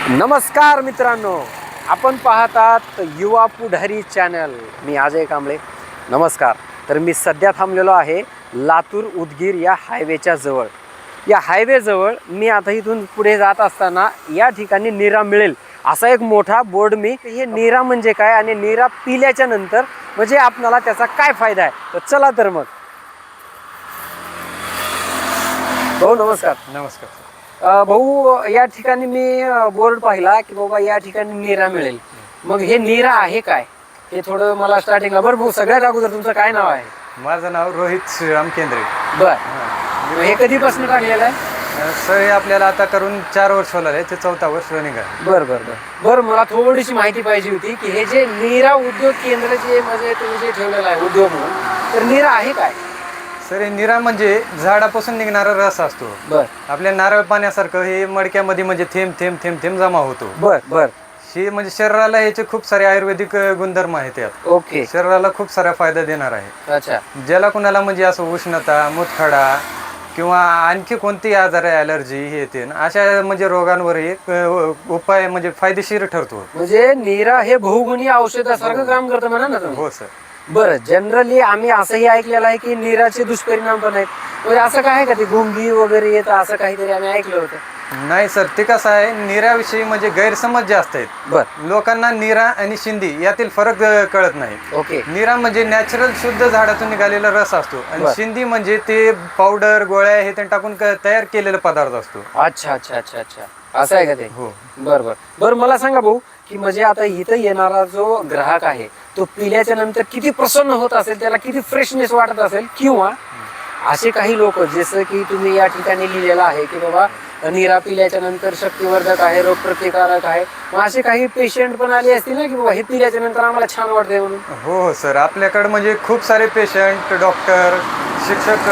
नमस्कार मित्रांनो, आपण पाहतात युवा पुढारी चॅनल. मी अजय कांबळे. नमस्कार. तर मी सध्या थांबलेलो आहे लातूर उदगीर या हायवेच्या जवळ. या हायवेजवळ मी आता इथून पुढे जात असताना या ठिकाणी नीरा मिळेल असा एक मोठा बोर्ड हे नीरा म्हणजे काय आणि नीरा पिल्याच्या नंतर म्हणजे आपल्याला त्याचा काय फायदा आहे. तर चला तर मग. भाऊ नमस्कार. नमस्कार. भाऊ, या ठिकाणी मी बोर्ड पाहिला की बाबा या ठिकाणी नीरा मिळेल. मग हे नीरा आहे काय हे थोडं मला स्टार्टिंगला. बरं भाऊ, सगळ्यात अगोदर तुमचं काय नाव आहे? माझं नाव रोहित श्रीराम केंद्रे. बर, हे कधीपासून टाकलेलं आहे? सर हे आपल्याला आता करून 4 वर्ष होणार आहे, ते 4था वर्ष रनिंग आहे. बर बर बर बर मला थोडीशी माहिती पाहिजे होती की हे जे नीरा उद्योग केंद्र जे म्हणजे तुम्ही जे ठेवलेलं आहे उद्योग म्हणून, तर नीरा आहे काय? सर हे नीरा म्हणजे झाडापासून निघणारा रस असतो. बर. आपल्या नारळ पाण्यासारखं हे मडक्यामध्ये म्हणजे थेंब थेंब थेंब थेंब जमा होतो. बर बर. हे म्हणजे शरीराला याचे खूप सारे आयुर्वेदिक गुणधर्म आहेत यात. ओके. शरीराला खूप सारा फायदा देणार आहे. अच्छा. ज्याला कुणाला म्हणजे असं उष्णता, मुतखडा किंवा आणखी कोणतीही आजार आहे, ॲलर्जी हे ते अशा म्हणजे रोगांवर एक उपाय म्हणजे फायदेशीर ठरतो. म्हणजे नीरा हे बहुगुणी औषधासारखं काम करतं म्हणा ना तुम्ही. हो सर. बरं, जनरली आम्ही असंही ऐकलेलं आहे की नीराचे दुष्परिणाम पण आहेत. म्हणजे असं काय आहे का, ते गुंगी वगैरे येतं असं काहीतरी आम्ही ऐकलं होतं? नाही सर, ते कसं आहे, नीराविषयी म्हणजे गैरसमज जास्त आहेत. बर. लोकांना नीरा आणि शिंदी यातील फरक कळत नाही. ओके. नीरा म्हणजे नॅचरल शुद्ध झाडातून निघालेला रस असतो आणि बर. शिंदी म्हणजे ते पावडर गोळ्या हे ते टाकून तयार केलेला पदार्थ असतो. अच्छा अच्छा अच्छा अच्छा, असं आहे का ते? हो. बर बर बर. मला सांगा भाऊ की म्हणजे आता इथं येणारा जो ग्राहक आहे तो पिल्याच्या नंतर किती प्रसन्न होत असेल, त्याला किती फ्रेशनेस वाटत असेल, किंवा असे काही लोक जसं की तुम्ही या ठिकाणी लिहिलेलं आहे की बाबा नीरा पिल्याच्या नंतर शक्तिवर्धक आहे, रोगप्रतिकारक आहे, मग असे काही पेशंट पण आले असतील ना की बाबा हे पिल्याच्या नंतर आम्हाला छान वाटतंय म्हणून? हो सर, आपल्याकडे म्हणजे खूप सारे पेशंट, डॉक्टर, शिक्षक,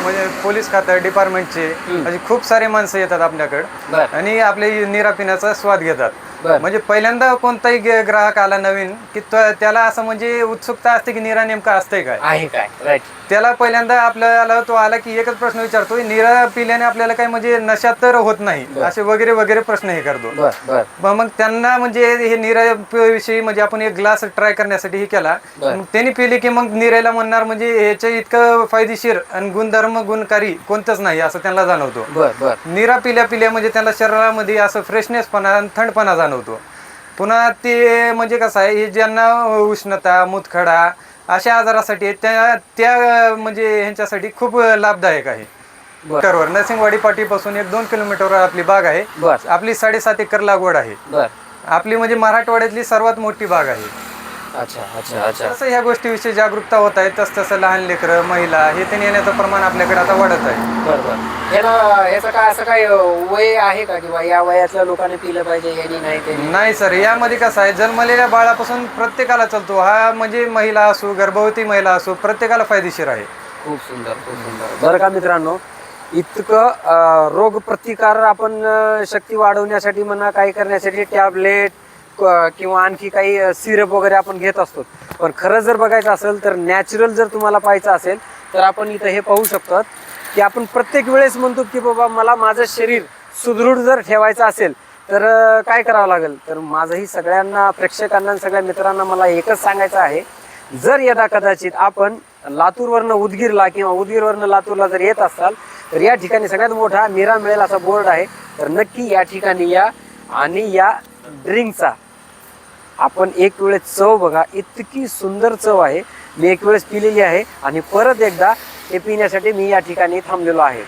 म्हणजे पोलीस खातं डिपार्टमेंटचे म्हणजे खूप सारे माणसं येतात आपल्याकडे आणि आपले नीरा पिण्याचा स्वाद घेतात. म्हणजे पहिल्यांदा कोणताही ग्राहक आला नवीन की त्याला असं म्हणजे उत्सुकता असते की नीरा नेमका असतंय काय, आहे काय. राईट. त्याला पहिल्यांदा आपल्याला तो आला की एकच प्रश्न विचारतो, नीरा पिल्याने आपल्याला काय म्हणजे नशा तर होत नाही, असे वगैरे वगैरे प्रश्न हे करतो. मग त्यांना म्हणजे हे नीरा विषयी म्हणजे आपण एक ग्लास ट्राय करण्यासाठी हे केला. मग त्यांनी पिले की मग नीराला म्हणणार म्हणजे ह्याच्या इतकं फायदेशीर आणि गुणधर्म गुणकारी कोणतंच नाही असं त्यांना जाणवतो. नीरा पिल्या पिल्या म्हणजे त्यांना शरीरामध्ये असं फ्रेशनेसपणा आणि थंडपणा जाणवतो. पुन्हा ते म्हणजे कसं आहे, हे ज्यांना उष्णता, मुतखडा अशा आजारासाठी त्या म्हणजे ह्यांच्यासाठी खूप लाभदायक आहे. बरोबर. नरसिंहवाडी पाटीपासून 1-2 किलोमीटरवर आपली बाग आहे. आपली 7.5 एकर लागवड आहे. आपली म्हणजे मराठवाड्यातली सर्वात मोठी बाग आहे. अच्छा अच्छा अच्छा. तसं ह्या गोष्टीविषयी जागरूकता होत आहे, तसं लहान लेकरं, महिला हे ते येण्याचं प्रमाण आपल्याकडे आता वाढत आहे. बरोबर. याचं काय असं काय वय आहे का किंवा या वयातल्या लोकांनी पिलं पाहिजे यांनी नाही ते? नाही सर, यामध्ये कसं आहे, जन्मलेल्या बाळापासून प्रत्येकाला चालतो हा, म्हणजे महिला असो, गर्भवती महिला असो, प्रत्येकाला फायदेशीर आहे. खूप सुंदर खूप सुंदर. बरं का मित्रांनो, इतकं रोग प्रतिकार आपण शक्ती वाढवण्यासाठी म्हणा, काही करण्यासाठी टॅबलेट किंवा आणखी काही सिरप वगैरे आपण घेत असतो, पण खरं जर बघायचं असेल तर नॅचरल जर तुम्हाला पाहायचं असेल तर आपण इथं हे पाहू शकतो की आपण प्रत्येक वेळेस म्हणतो की बाबा मला माझं शरीर सुदृढ जर ठेवायचं असेल तर काय करावं लागेल. तर माझंही सगळ्यांना, प्रेक्षकांना, सगळ्या मित्रांना मला एकच सांगायचं आहे, जर यदा कदाचित आपण लातूरवरनं उदगीरला किंवा उदगीरवरनं लातूरला जर येत असाल तर या ठिकाणी सगळ्यात मोठा नीरा मिळेल असा बोर्ड आहे. तर नक्की या ठिकाणी या आणि या ड्रिंकचा आपण एक वेळेस चव बघा, इतकी सुंदर चव आहे. मी एक वेळेस पिलेली आहे आणि परत एकदा ते पिण्यासाठी मी या ठिकाणी थांबलेलो आहे.